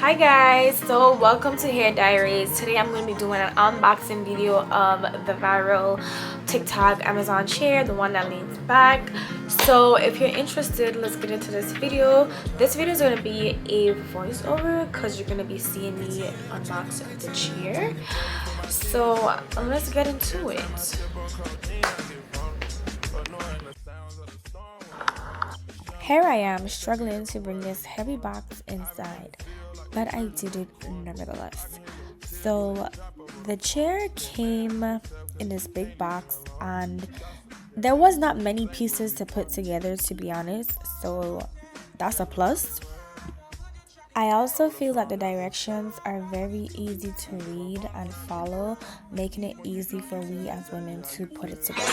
Hi guys, so welcome to Hair Diaries. Today I'm going to be doing an unboxing video of the viral TikTok Amazon chair, the one that leans back. So if you're interested, let's get into this video. This video is going to be a voiceover because you're going to be seeing me unbox the chair. So let's get into it. Here I am struggling to bring this heavy box inside, but I did it nevertheless. So the chair came in this big box and there was not many pieces to put together, to be honest, so that's a plus. I also feel that the directions are very easy to read and follow, making it easy for we as women to put it together.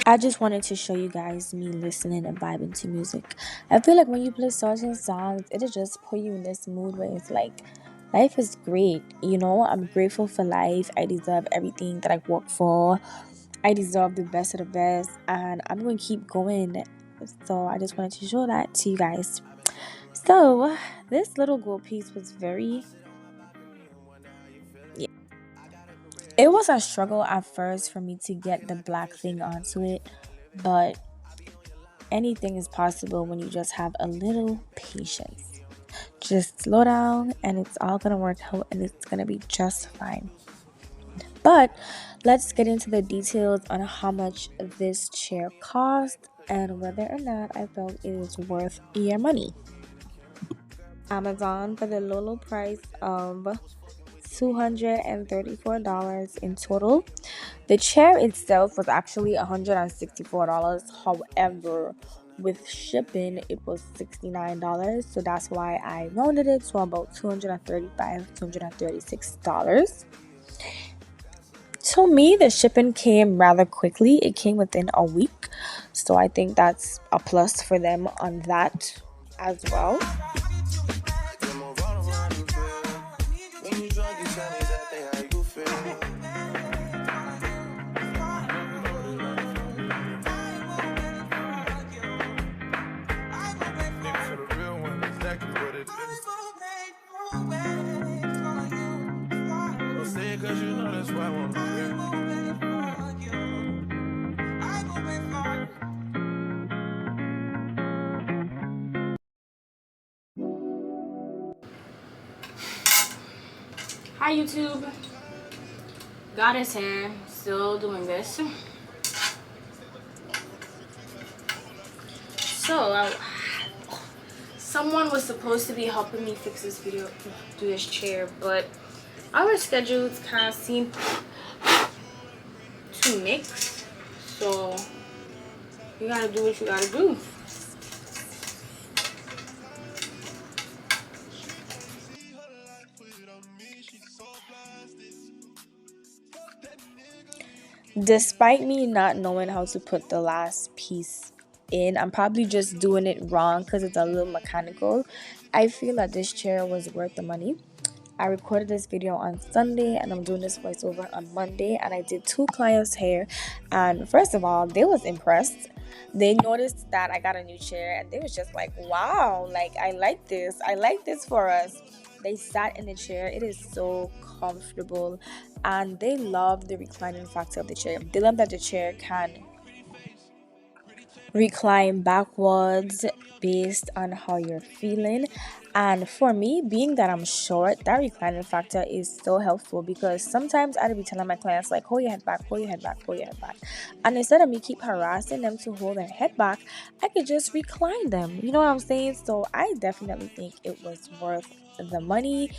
I just wanted to show you guys me listening and vibing to music. I feel like when you play certain songs, it'll just put you in this mood where it's like, life is great. You know, I'm grateful for life. I deserve everything that I work for. I deserve the best of the best. And I'm going to keep going. So I just wanted to show that to you guys. So this little gold piece was it was a struggle at first for me to get the black thing onto it, but anything is possible when you just have a little patience. Just slow down and it's all gonna work out and it's gonna be just fine. But let's get into the details on how much this chair cost and whether or not I felt it is worth your money. Amazon for the low price of $234 in total. The chair itself was actually $164. However, with shipping, it was $69. So that's why I rounded it to about $236. To me, the shipping came rather quickly. It came within a week. So I think that's a plus for them on that as well. Hi YouTube, Goddess here, still doing this. So someone was supposed to be helping me fix this do this chair, but our schedules kind of seem to mix, so you gotta do what you gotta do. Despite me not knowing how to put the last piece in, I'm probably just doing it wrong because it's a little mechanical. I feel that this chair was worth the money. I recorded this video on Sunday and I'm doing this voiceover on Monday, and I did 2 clients' hair, and first of all, they was impressed. They noticed that I got a new chair and they was just like, wow, like I like this for us. They sat in the chair. It is so comfortable and they love the reclining factor of the chair. They love that the chair can recline backwards based on how you're feeling. And for me, being that I'm short, that reclining factor is so helpful because sometimes I'd be telling my clients like, hold your head back, hold your head back, hold your head back. And instead of me keep harassing them to hold their head back, I could just recline them. You know what I'm saying? So I definitely think it was worth the money.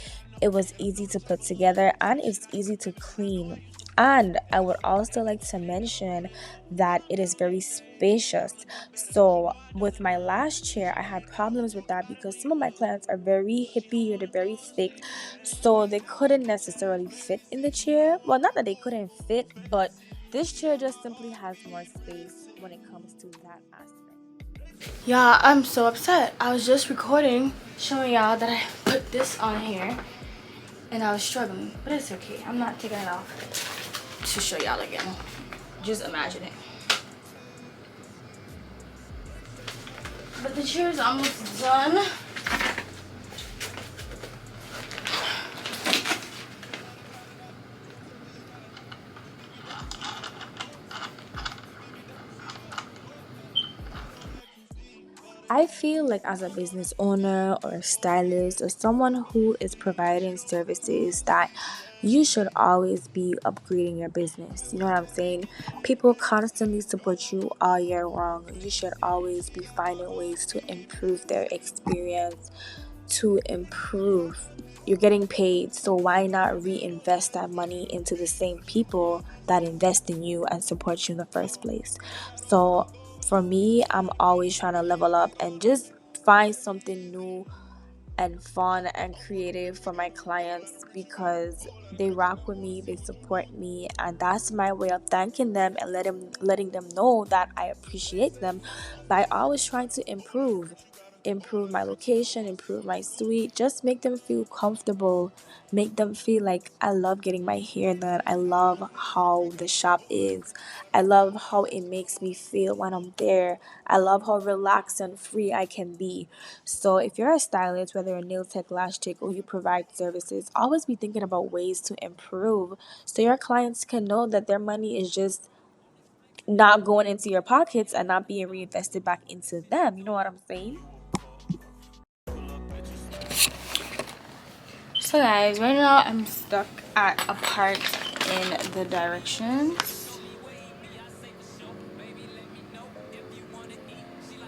It was easy to put together and it's easy to clean. And I would also like to mention that it is very spacious. So with my last chair, I had problems with that because some of my clients are very hippie or they're very thick. So they couldn't necessarily fit in the chair. Well, not that they couldn't fit, but this chair just simply has more space when it comes to that aspect. Yeah, I'm so upset. I was just recording, showing y'all that I put this on here. And I was struggling, but it's okay. I'm not taking it off to show y'all again. Just imagine it. But the chair is almost done. I feel like as a business owner or a stylist or someone who is providing services that you should always be upgrading your business. You know what I'm saying? People constantly support you all year long. You should always be finding ways to improve their experience, to improve. You're getting paid, so why not reinvest that money into the same people that invest in you and support you in the first place? So for me, I'm always trying to level up and just find something new and fun and creative for my clients because they rock with me, they support me, and that's my way of thanking them and letting them know that I appreciate them by always trying to improve my location, improve my suite, just make them feel comfortable, make them feel like I love getting my hair done. I love how the shop is. I love how it makes me feel when I'm there. I love how relaxed and free I can be. So if you're a stylist, whether a nail tech, lash tech, or you provide services, always be thinking about ways to improve so your clients can know that their money is just not going into your pockets and not being reinvested back into them. You know what I'm saying? So guys, right now I'm stuck at a part in the directions.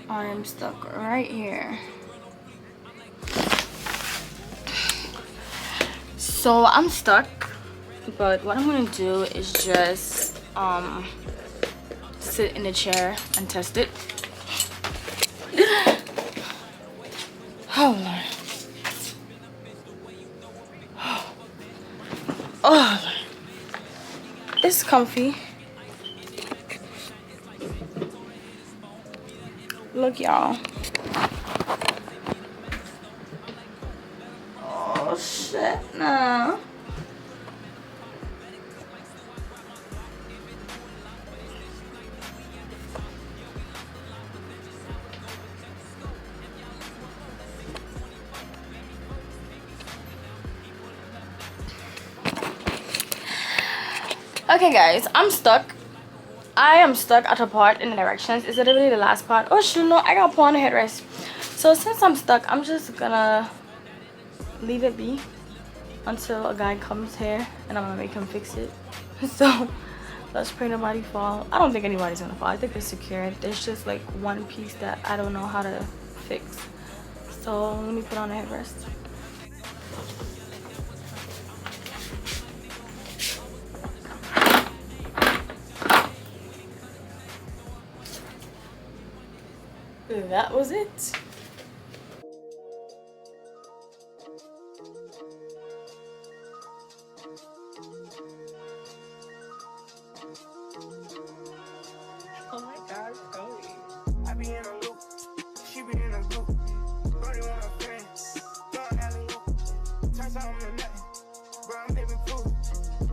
I'm stuck right here. So I'm stuck, but what I'm gonna do is just sit in the chair and test it. Oh Lord. Oh Lord. It's comfy. Look, y'all. Oh shit, no. Okay guys, I'm stuck. I am stuck at a part in the directions. Is it really the last part? Oh shoot, no, I gotta put on a headrest. So since I'm stuck, I'm just gonna leave it be until a guy comes here and I'm gonna make him fix it. So let's pray nobody fall. I don't think anybody's gonna fall. I think it's secured. There's just like one piece that I don't know how to fix. So let me put on a headrest. That was it. Oh my God, Chloe. I be in a loop, she be in a loop. Brody want a friend, don't alley loop. Turn something to nothing, bro, I'm living proof.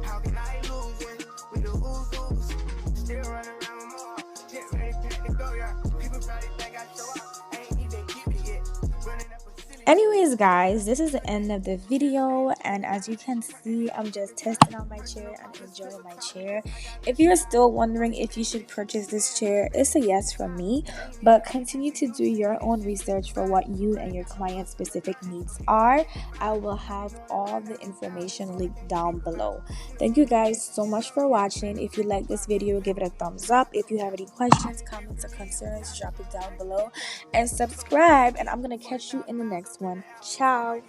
How can I lose when we the ooze? Still running around more, get ready, pack to go, yeah. People probably think I show up, I ain't even keep it yet. Running up a city. Anyways, guys, this is the end of the video, and as you can see, I'm just testing out my chair and enjoying my chair. If you're still wondering if you should purchase this chair, it's a yes from me, but continue to do your own research for what you and your client's specific needs are. I will have all the information linked down below. Thank you guys so much for watching. If you like this video, give it a thumbs up. If you have any questions, comments, or concerns, drop it down below and subscribe, and I'm gonna catch you in the next one. Ciao.